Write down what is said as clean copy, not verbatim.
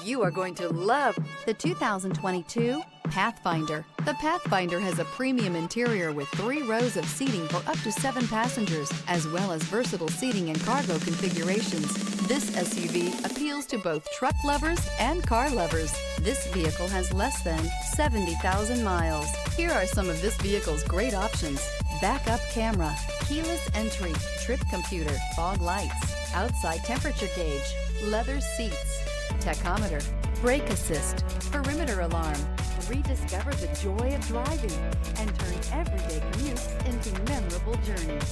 You are going to love the 2022 Pathfinder. The Pathfinder has a premium interior with 3 rows of seating for up to 7 passengers, as well as versatile seating and cargo configurations. This SUV appeals to both truck lovers and car lovers. This vehicle has less than 70,000 miles. Here are some of this vehicle's great options: backup camera, keyless entry, trip computer, fog lights, outside temperature gauge, leather seats, tachometer, brake assist, perimeter alarm. Rediscover the joy of driving and turn everyday commutes into memorable journeys.